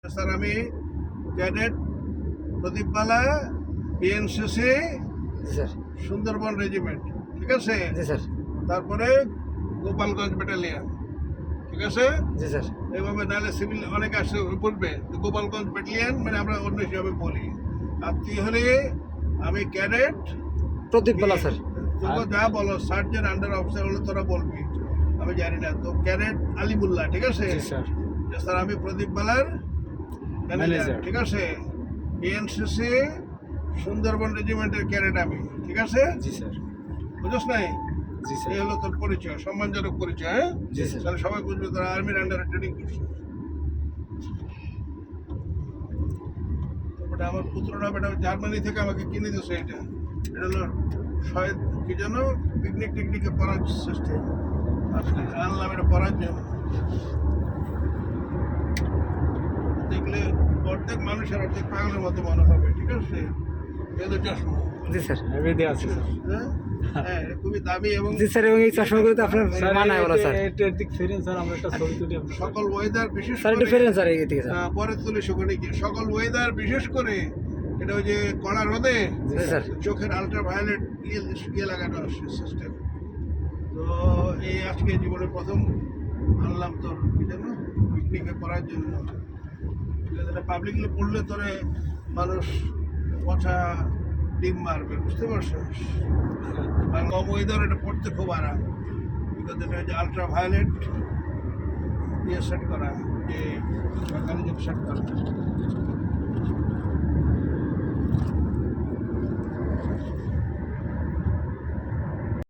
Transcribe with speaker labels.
Speaker 1: Sir আমি cadet প্রদীপ বালা BNCC
Speaker 2: sir
Speaker 1: Sundarban regiment, ঠিক আছে?
Speaker 2: জি স্যার
Speaker 1: তারপরে গোপালগঞ্জ ব্যাটালিয়ন, ঠিক আছে?
Speaker 2: জি স্যার
Speaker 1: এইভাবে নাহলে সিভিল অনেক আসে বলবে গোপালগঞ্জ ব্যাটালিয়ন, মানে আমরা অন্য হিসাবে বলি। আর তুই হলে আমি ক্যাডেট
Speaker 2: প্রদীপ বালা স্যার।
Speaker 1: তোকে যা বলো সার্জেন্ট আন্ডার অফিসার হলে তোরা বলবি, আমি জানি না। তো ক্যাডেট আলিমুল্লাহ, ঠিক আছে?
Speaker 2: জি স্যার।
Speaker 1: স্যার আমি প্রদীপ বালার ম্যানেজার,
Speaker 2: ম্যানেজার।
Speaker 1: ঠিক আছে? বিএনসিসি সুন্দরবন রেজিমেন্টের ক্যাডেট আমি, ঠিক আছে?
Speaker 2: জি স্যার।
Speaker 1: বুঝছ নাই?
Speaker 2: জি স্যার।
Speaker 1: এই হলো তোর পরিচয়, সম্মানজনক পরিচয়। হ্যাঁ,
Speaker 2: জি স্যার।
Speaker 1: তাহলে সবাই বুঝবে তোরা আর্মির আন্ডারে ট্রেনিং করছিস। তারপরে আমার পুত্রটা বেটা জার্মানি থেকে আমাকে কিনে দিয়েছে। এটা এটা হলো শহীদ কি যেন পিকনিক টিকনিকে পড়ার সিস্টেম, আসলে আনলাম এটা পড়ার জন্য। দেখলে অর্ধেক মানুষের অর্ধেক পাগলের মতো মনে হবে, ঠিক আছে? এই তো চশমা,
Speaker 2: জি স্যার এভরিডে আছে স্যার।
Speaker 1: হ্যাঁ হ্যাঁ, এটা খুবই দামি এবং
Speaker 2: জি স্যার, এবং এই চশমাগুলো তো আপনার মানায় বলা স্যার।
Speaker 3: এদিক ফেরেন স্যার, আমরা একটা ছবি তুলি আপনার।
Speaker 1: সকল ওয়েদার বিশেষ
Speaker 2: স্যার একটু
Speaker 1: করে
Speaker 2: ফেরেন স্যার এই দিকে স্যার।
Speaker 1: পরে তুলে শুকানি কি সকল ওয়েদার বিশেষ করে এটা ওই যে কড়া রোদে
Speaker 2: জি স্যার।
Speaker 1: চোখের আলট্রা ভায়োলেট ইয়ে লাগানো আসছে সিস্টেম। তো এই আজকে জীবনে প্রথম আনলাম তোর কি যেন পিকনিকে করার জন্য। পাবলিকলি পড়লে তোরে মানুষ পচা ডিম মারবে, বুঝতে পারছিস? আর কম ওয়েদার এটা পড়তে খুব আরাম, বিকজ এটা যে আলট্রা ভায়োলেট ইয়ে সেট করা, যে সরকারি যে সেট করা।